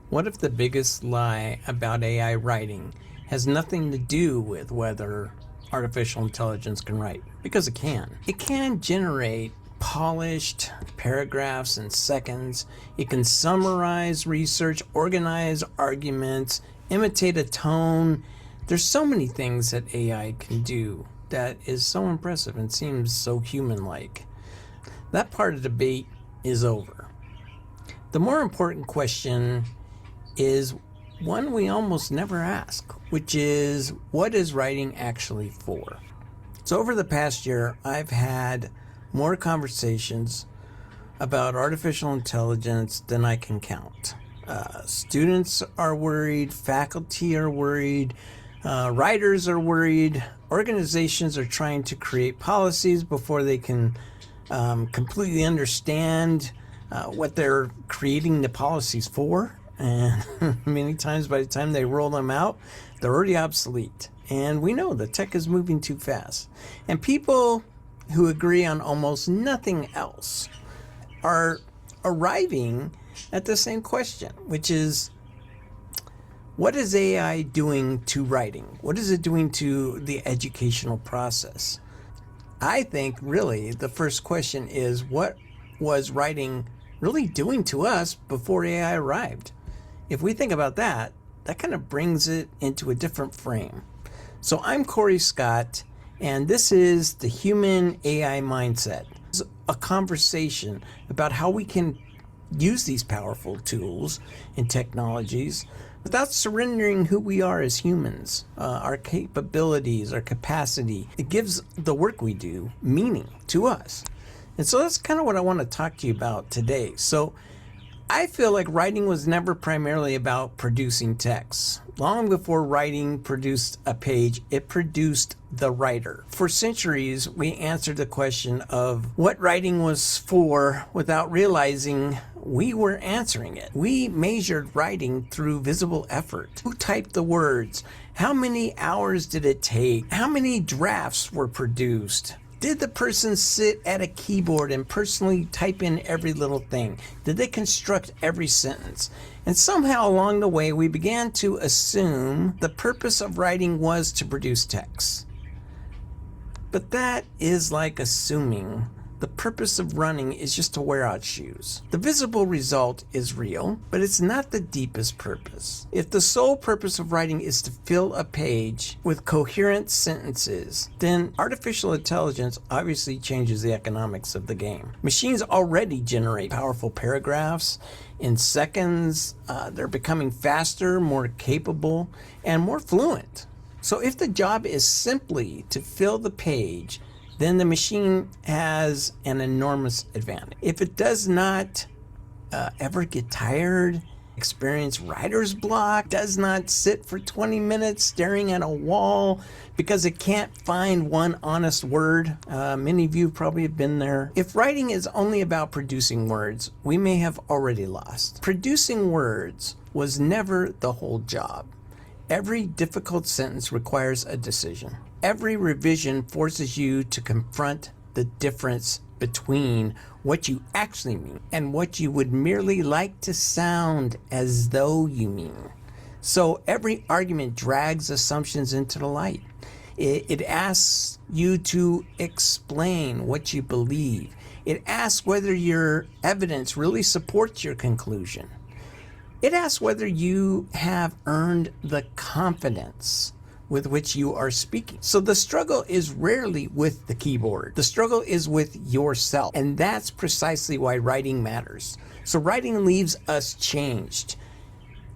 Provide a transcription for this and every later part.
What if the biggest lie about AI writing has nothing to do with whether artificial intelligence can write? Because it can. It can generate polished paragraphs in seconds. It can summarize research, organize arguments, imitate a tone. There's so many things that AI can do that is so impressive and seems so human-like. That part of the debate is over. The more important question is one we almost never ask, which is, what is writing actually for? So over the past year, I've had more conversations about artificial intelligence than I can count. Students are worried, faculty are worried, writers are worried, organizations are trying to create policies before they can completely understand what they're creating the policies for. And many times by the time they roll them out, they're already obsolete. And we know the tech is moving too fast. And people who agree on almost nothing else are arriving at the same question, which is, what is AI doing to writing? What is it doing to the educational process? I think really the first question is, what was writing really doing to us before AI arrived? If we think about that, that kind of brings it into a different frame. So I'm Cory Scott, and this is the Human AI Mindset. It's a conversation about how we can use these powerful tools and technologies without surrendering who we are as humans, our capabilities, our capacity. It gives the work we do meaning to us. And so that's kind of what I want to talk to you about today. So I feel like writing was never primarily about producing text. Long before writing produced a page, it produced the writer. For centuries, we answered the question of what writing was for without realizing we were answering it. We measured writing through visible effort. Who typed the words? How many hours did it take? How many drafts were produced? Did the person sit at a keyboard and personally type in every little thing? Did they construct every sentence? And somehow along the way, we began to assume the purpose of writing was to produce text. But that is like assuming the purpose of running is just to wear out shoes. The visible result is real, but it's not the deepest purpose. If the sole purpose of writing is to fill a page with coherent sentences, then artificial intelligence obviously changes the economics of the game. Machines already generate powerful paragraphs in seconds. They're becoming faster, more capable, and more fluent. So if the job is simply to fill the page, then the machine has an enormous advantage. If it does not ever get tired, experience writer's block, does not sit for 20 minutes staring at a wall because it can't find one honest word, many of you probably have been there. If writing is only about producing words, we may have already lost. Producing words was never the whole job. Every difficult sentence requires a decision. Every revision forces you to confront the difference between what you actually mean and what you would merely like to sound as though you mean. So every argument drags assumptions into the light. It asks you to explain what you believe. It asks whether your evidence really supports your conclusion. It asks whether you have earned the confidence with which you are speaking. So the struggle is rarely with the keyboard. The struggle is with yourself. And that's precisely why writing matters. So writing leaves us changed.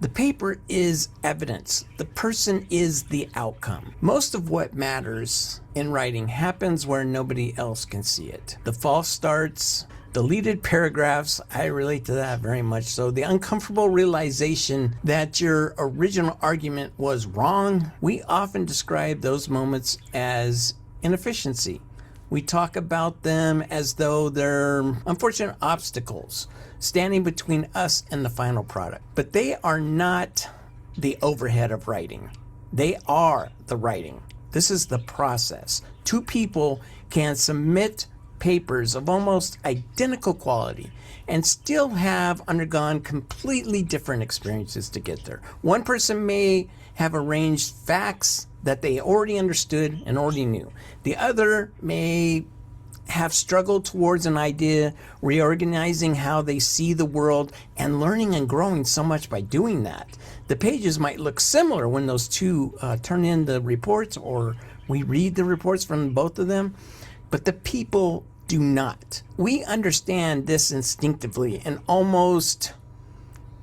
The paper is evidence. The person is the outcome. Most of what matters in writing happens where nobody else can see it. The false starts, deleted paragraphs, I relate to that very much so. The uncomfortable realization that your original argument was wrong. We often describe those moments as inefficiency. We talk about them as though they're unfortunate obstacles standing between us and the final product. But they are not the overhead of writing. They are the writing. This is the process. Two people can submit papers of almost identical quality and still have undergone completely different experiences to get there. One person may have arranged facts that they already understood and already knew. The other may have struggled towards an idea, reorganizing how they see the world and learning and growing so much by doing that. The pages might look similar when those two turn in the reports, or we read the reports from both of them, but the people do not. We understand this instinctively in almost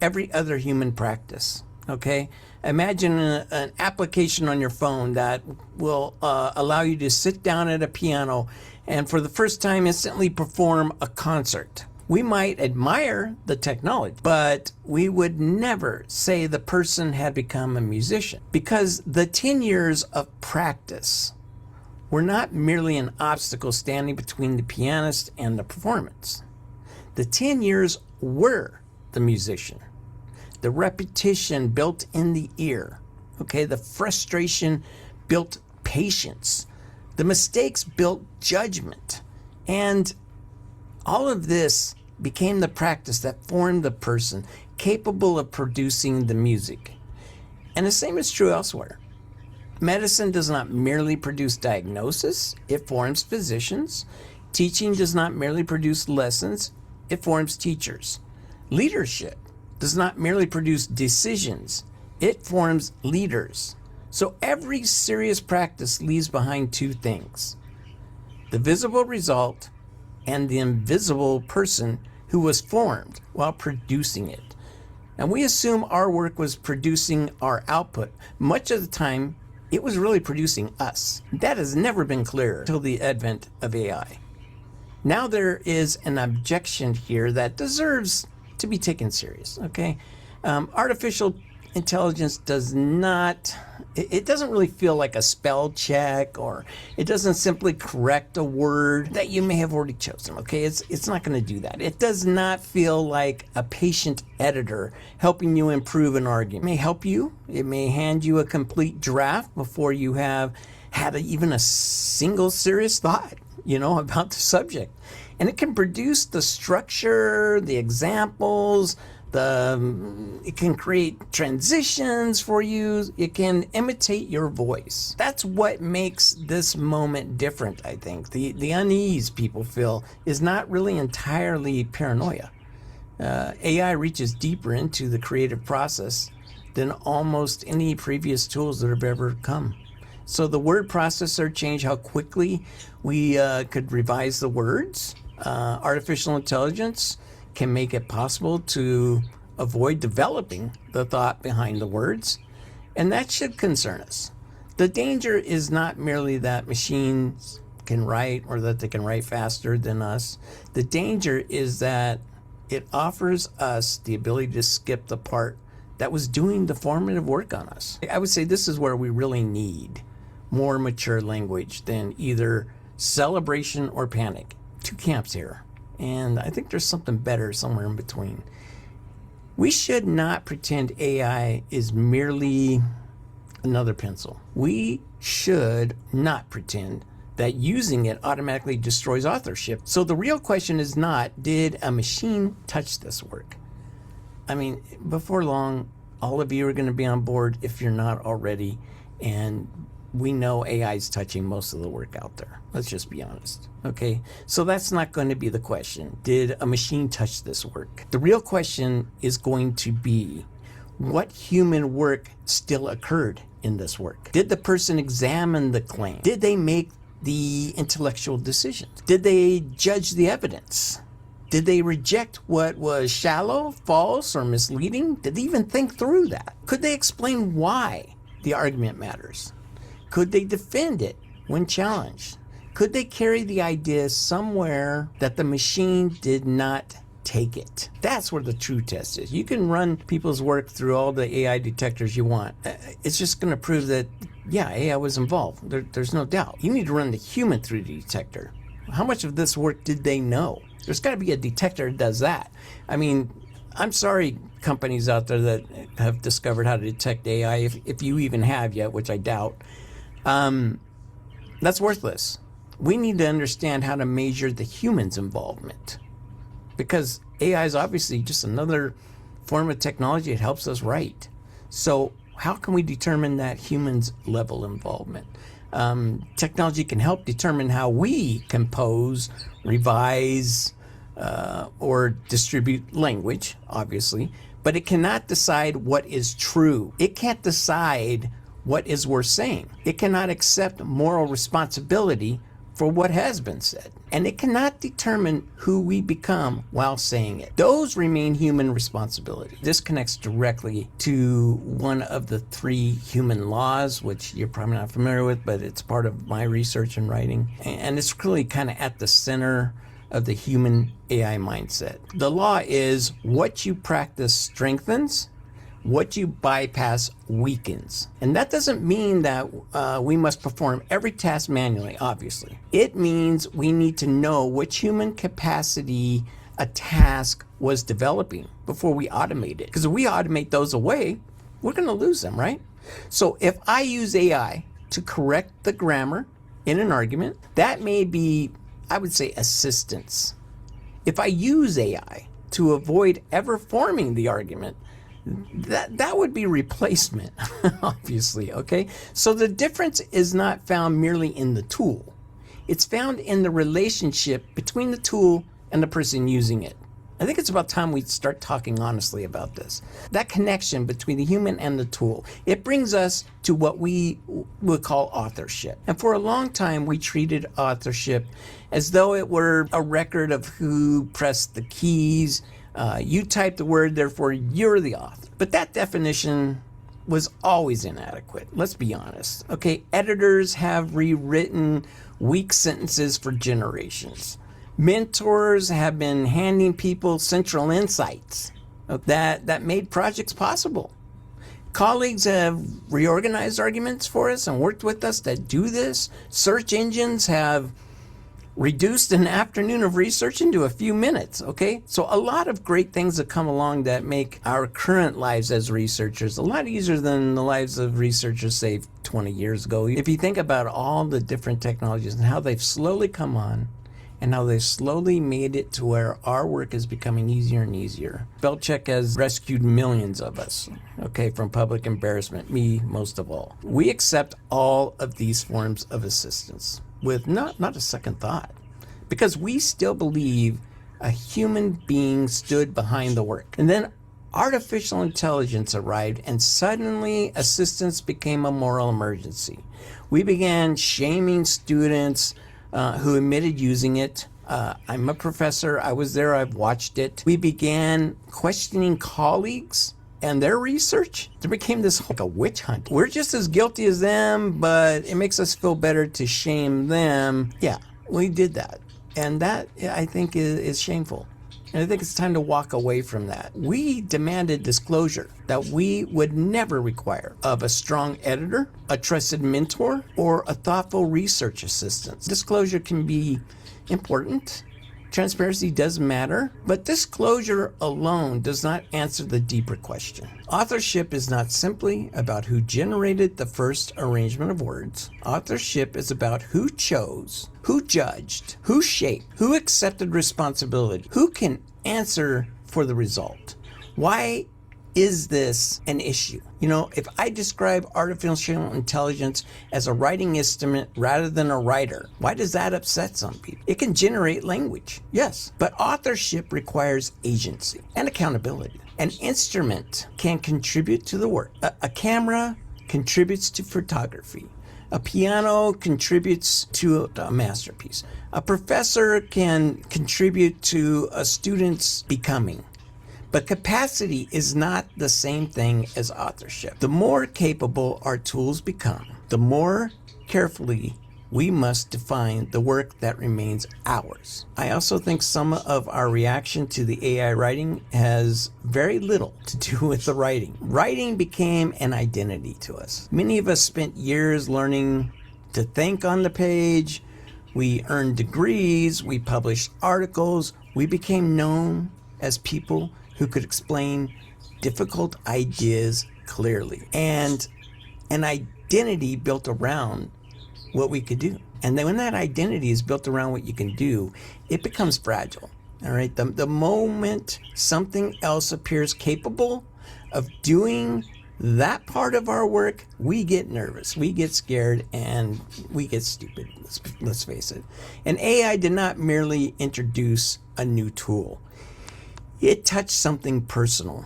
every other human practice, okay? Imagine an application on your phone that will allow you to sit down at a piano and for the first time instantly perform a concert. We might admire the technology, but we would never say the person had become a musician, because the 10 years of practice were not merely an obstacle standing between the pianist and the performance. The 10 years were the musician. The repetition built in the ear, okay? The frustration built patience. The mistakes built judgment. And all of this became the practice that formed the person capable of producing the music. And the same is true elsewhere. Medicine does not merely produce diagnosis, it forms physicians. Teaching does not merely produce lessons, it forms teachers. Leadership does not merely produce decisions, it forms leaders. So every serious practice leaves behind two things: the visible result and the invisible person who was formed while producing it. And we assume our work was producing our output. Much of the time, it was really producing us. That has never been clearer until the advent of AI. Now there is an objection here that deserves to be taken serious, okay? Artificial intelligence does not, it doesn't really feel like a spell check, or it doesn't simply correct a word that you may have already chosen, okay? It's not going to do that. It does not feel like a patient editor helping you improve an argument. It may help you. It may hand you a complete draft before you have had even a single serious thought, about the subject. And it can produce the structure, the examples, it can create transitions for you. It can imitate your voice. That's what makes this moment different, I think. The unease people feel is not really entirely paranoia. AI reaches deeper into the creative process than almost any previous tools that have ever come. So the word processor changed how quickly we could revise the words. Artificial intelligence can make it possible to avoid developing the thought behind the words, and that should concern us. The danger is not merely that machines can write or that they can write faster than us. The danger is that it offers us the ability to skip the part that was doing the formative work on us. I would say this is where we really need more mature language than either celebration or panic. Two camps here. And I think there's something better somewhere in between. We should not pretend AI is merely another pencil. We should not pretend that using it automatically destroys authorship. So the real question is not, did a machine touch this work? I mean, before long, all of you are going to be on board if you're not already. And we know AI is touching most of the work out there. Let's just be honest. Okay, so that's not going to be the question. Did a machine touch this work? The real question is going to be, what human work still occurred in this work? Did the person examine the claim? Did they make the intellectual decisions? Did they judge the evidence? Did they reject what was shallow, false, or misleading? Did they even think through that? Could they explain why the argument matters? Could they defend it when challenged? Could they carry the idea somewhere that the machine did not take it? That's where the true test is. You can run people's work through all the AI detectors you want. It's just going to prove that, yeah, AI was involved. There's no doubt. You need to run the human through the detector. How much of this work did they know? There's got to be a detector that does that. I mean, I'm sorry, companies out there that have discovered how to detect AI, if you even have yet, which I doubt. That's worthless. we need to understand how to measure the human's involvement, because AI is obviously just another form of technology. It helps us write. So how can we determine that human's level involvement? Technology can help determine how we compose, revise, or distribute language, obviously, but it cannot decide what is true. It can't decide what is worth saying. It cannot accept moral responsibility for what has been said. And it cannot determine who we become while saying it. Those remain human responsibility. This connects directly to one of the 3 human laws, which you're probably not familiar with, but it's part of my research and writing. And it's really kind of at the center of the human AI mindset. The law is what you practice strengthens, what you bypass weakens. And that doesn't mean that we must perform every task manually, obviously. It means we need to know which human capacity a task was developing before we automate it. Because if we automate those away, we're going to lose them, right? So if I use AI to correct the grammar in an argument, that may be, I would say, assistance. If I use AI to avoid ever forming the argument, that would be replacement, obviously, okay? So the difference is not found merely in the tool. It's found in the relationship between the tool and the person using it. I think it's about time we start talking honestly about this. That connection between the human and the tool, it brings us to what we would call authorship. And for a long time, we treated authorship as though it were a record of who pressed the keys. You typed the word, therefore you're the author. But that definition was always inadequate. Let's be honest. Okay, editors have rewritten weak sentences for generations. Mentors have been handing people central insights that made projects possible. Colleagues have reorganized arguments for us and worked with us to do this. Search engines have reduced an afternoon of research into a few minutes, okay? So a lot of great things have come along that make our current lives as researchers a lot easier than the lives of researchers, say, 20 years ago. If you think about all the different technologies and how they've slowly come on and how they've slowly made it to where our work is becoming easier and easier. Spell check has rescued millions of us, okay, from public embarrassment, me most of all. We accept all of these forms of assistance with not a second thought, because we still believe a human being stood behind the work. And then artificial intelligence arrived, and suddenly assistance became a moral emergency. We began shaming students who admitted using it. I'm a professor. I was there. I've watched it. We began questioning colleagues and their research. There became this like a witch hunt. We're just as guilty as them, but it makes us feel better to shame them. Yeah, we did that. And that, I think, is shameful. And I think it's time to walk away from that. We demanded disclosure that we would never require of a strong editor, a trusted mentor, or a thoughtful research assistant. Disclosure can be important. Transparency does matter, but disclosure alone does not answer the deeper question. Authorship is not simply about who generated the first arrangement of words. Authorship is about who chose, who judged, who shaped, who accepted responsibility, who can answer for the result. Why is this an issue? You know, if I describe artificial intelligence as a writing instrument rather than a writer, why does that upset some people? It can generate language, yes, but authorship requires agency and accountability. An instrument can contribute to the work. A camera contributes to photography. A piano contributes to a masterpiece. A professor can contribute to a student's becoming. But capacity is not the same thing as authorship. The more capable our tools become, the more carefully we must define the work that remains ours. I also think some of our reaction to the AI writing has very little to do with the writing. Writing became an identity to us. Many of us spent years learning to think on the page. We earned degrees, we published articles, we became known as people who could explain difficult ideas clearly, and an identity built around what we could do. And then when that identity is built around what you can do, it becomes fragile. All right. The moment something else appears capable of doing that part of our work, we get nervous, we get scared, and we get stupid. Let's face it. And AI did not merely introduce a new tool. It touched something personal.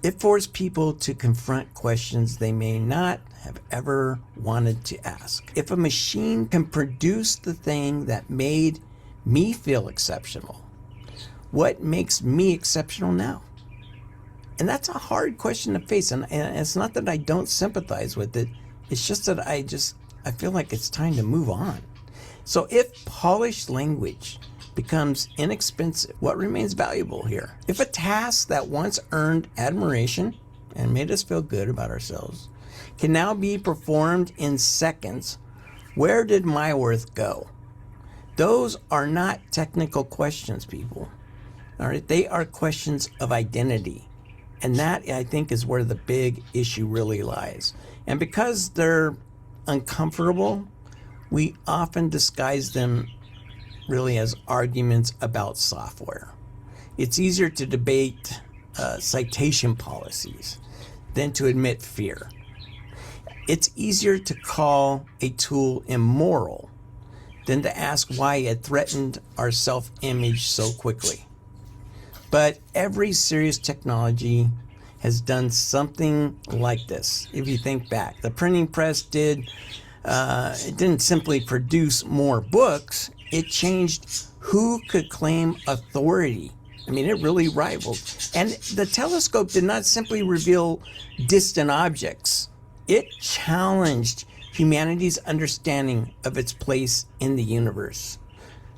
It forced people to confront questions they may not have ever wanted to ask. If a machine can produce the thing that made me feel exceptional, what makes me exceptional now? And that's a hard question to face. And it's not that I don't sympathize with it. It's just that I feel like it's time to move on. So if polished language becomes inexpensive, what remains valuable here? If a task that once earned admiration and made us feel good about ourselves can now be performed in seconds, where did my worth go? Those are not technical questions, people. All right, they are questions of identity. And that, I think, is where the big issue really lies. And because they're uncomfortable, we often disguise them really as arguments about software. It's easier to debate citation policies than to admit fear. It's easier to call a tool immoral than to ask why it threatened our self-image so quickly. But every serious technology has done something like this. If you think back, the printing press it didn't simply produce more books, it changed who could claim authority. I mean, it really rivaled. And the telescope did not simply reveal distant objects. It challenged humanity's understanding of its place in the universe.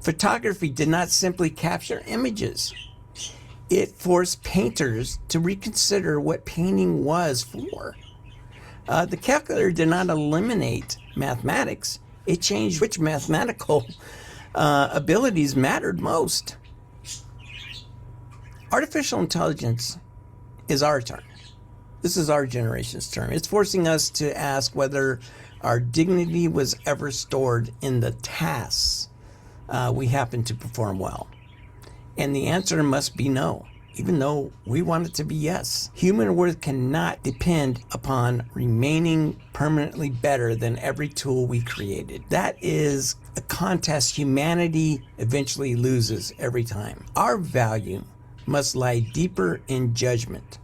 Photography did not simply capture images. It forced painters to reconsider what painting was for. The calculator did not eliminate mathematics. It changed which mathematical abilities mattered most. Artificial intelligence is our turn. This is our generation's turn. It's forcing us to ask whether our dignity was ever stored in the tasks we happen to perform well. And the answer must be no, even though we want it to be yes. Human worth cannot depend upon remaining permanently better than every tool we created. That is a contest humanity eventually loses every time. Our value must lie deeper in judgment,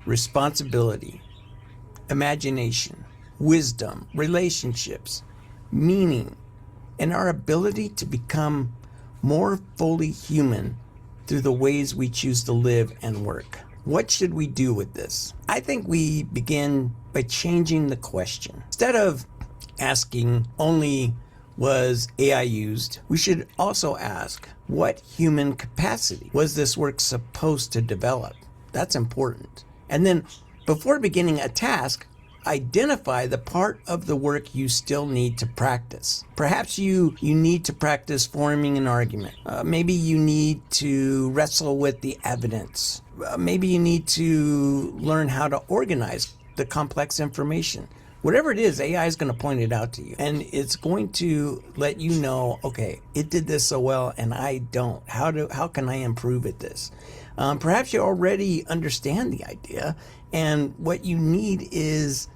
responsibility, imagination, wisdom, relationships, meaning, and our ability to become more fully human through the ways we choose to live and work. What should we do with this? I think we begin by changing the question. Instead of asking only, was AI used, we should also ask, what human capacity was this work supposed to develop? That's important. And then, before beginning a task, identify the part of the work you still need to practice. Perhaps you need to practice forming an argument. Maybe you need to wrestle with the evidence. Maybe you need to learn how to organize the complex information. Whatever it is, AI is going to point it out to you. And it's going to let you know, okay, it did this so well and I don't. How can I improve at this? Perhaps you already understand the idea, and what you need is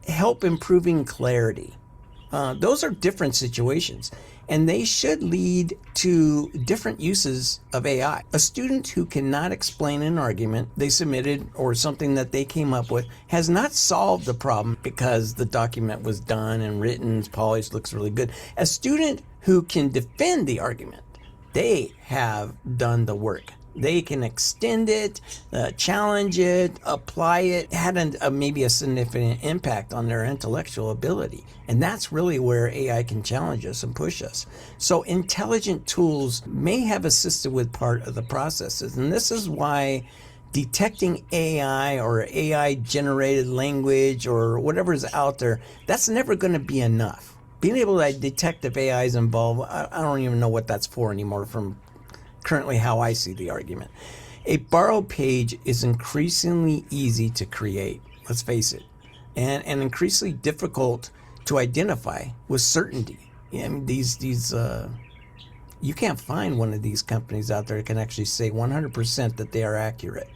help improving clarity. Those are different situations, and they should lead to different uses of AI. A student who cannot explain an argument they submitted or something that they came up with has not solved the problem because the document was done and written, polished, looks really good. A student who can defend the argument, they have done the work. They can extend it, challenge it, apply it, had maybe a significant impact on their intellectual ability. And that's really where AI can challenge us and push us. So intelligent tools may have assisted with part of the processes. And this is why detecting AI or AI generated language or whatever is out there, that's never going to be enough. Being able to detect if AI is involved, I don't even know what that's for anymore from currently how I see the argument. A borrowed page is increasingly easy to create, let's face it, and increasingly difficult to identify with certainty. I mean, you can't find one of these companies out there that can actually say 100% that they are accurate.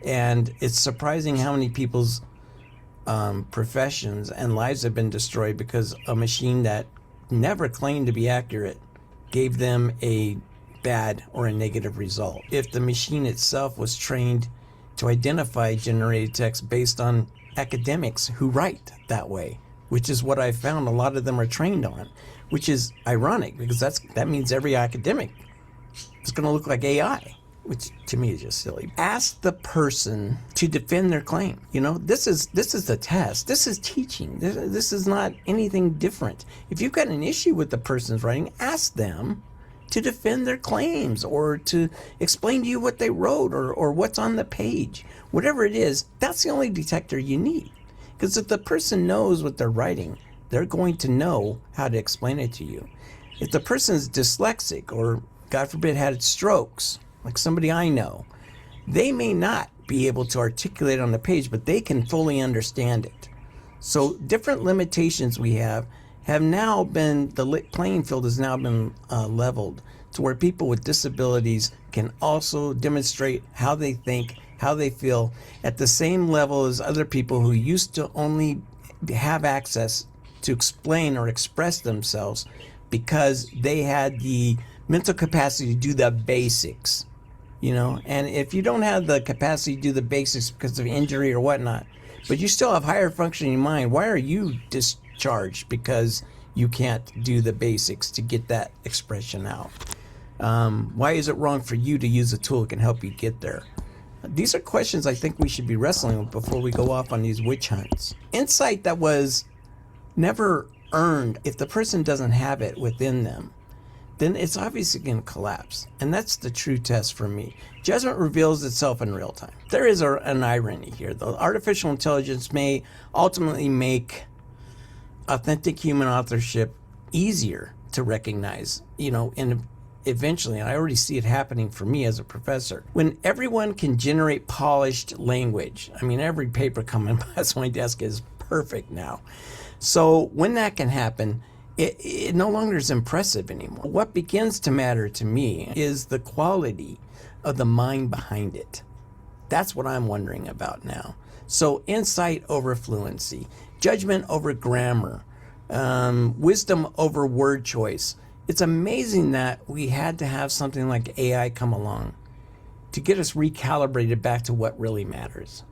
And it's surprising how many people's professions and lives have been destroyed because a machine that never claimed to be accurate gave them a bad or a negative result. If the machine itself was trained to identify generated text based on academics who write that way, which is what I found a lot of them are trained on, which is ironic because that means every academic is going to look like AI, which to me is just silly. Ask the person to defend their claim. You know, this is the test. This is teaching. This is not anything different. If you've got an issue with the person's writing, ask them to defend their claims or to explain to you what they wrote or what's on the page. Whatever it is, that's the only detector you need. Because if the person knows what they're writing, they're going to know how to explain it to you. If the person's dyslexic or, God forbid, had strokes, like somebody I know, they may not be able to articulate on the page, but they can fully understand it. So different limitations we have now been, the playing field has now been leveled to where people with disabilities can also demonstrate how they think, how they feel at the same level as other people who used to only have access to explain or express themselves because they had the mental capacity to do the basics, you know. And if you don't have the capacity to do the basics because of injury or whatnot, but you still have higher functioning mind, why are you discharged because you can't do the basics to get that expression out? Why is it wrong for you to use a tool that can help you get there? These are questions I think we should be wrestling with before we go off on these witch hunts. Insight that was never earned, if the person doesn't have it within them, then it's obviously going to collapse. And that's the true test for me. Judgment reveals itself in real time. There is an irony here, though. Artificial intelligence may ultimately make authentic human authorship easier to recognize, you know, and eventually, and I already see it happening for me as a professor, when everyone can generate polished language. I mean, every paper coming past my desk is perfect now. So when that can happen, it no longer is impressive anymore. What begins to matter to me is the quality of the mind behind it. That's what I'm wondering about now. So insight over fluency, judgment over grammar, wisdom over word choice. It's amazing that we had to have something like AI come along to get us recalibrated back to what really matters.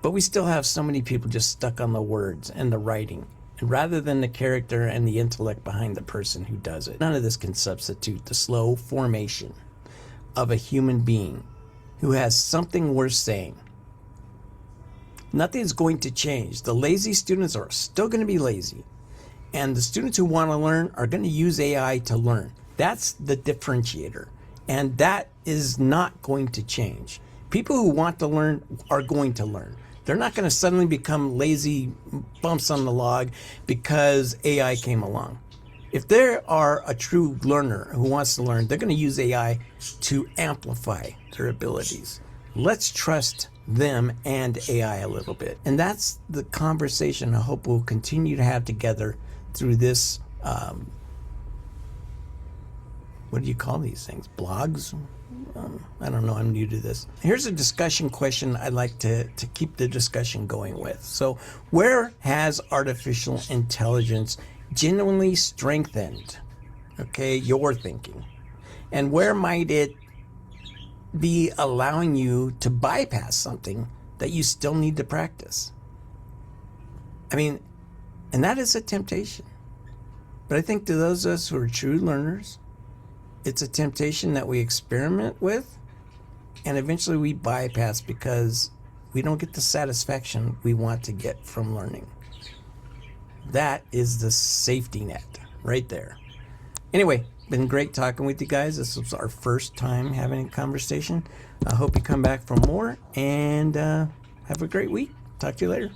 But we still have so many people just stuck on the words and the writing, and rather than the character and the intellect behind the person who does it. None of this can substitute the slow formation of a human being who has something worth saying. Nothing's going to change. The lazy students are still going to be lazy. And the students who want to learn are going to use AI to learn. That's the differentiator. And that is not going to change. People who want to learn are going to learn. They're not going to suddenly become lazy bumps on the log because AI came along. If there are a true learner who wants to learn, they're going to use AI to amplify their abilities. Let's trust them and AI a little bit. And that's the conversation I hope we'll continue to have together through this, what do you call these things? Blogs? I don't know, I'm new to this. Here's a discussion question I'd like to keep the discussion going with. So where has artificial intelligence genuinely strengthened, okay, your thinking? And where might it be allowing you to bypass something that you still need to practice? I mean, and that is a temptation. But I think to those of us who are true learners, it's a temptation that we experiment with and eventually we bypass because we don't get the satisfaction we want to get from learning. That is the safety net right there. Anyway, been great talking with you guys. This was our first time having a conversation. I hope you come back for more and have a great week. Talk to you later.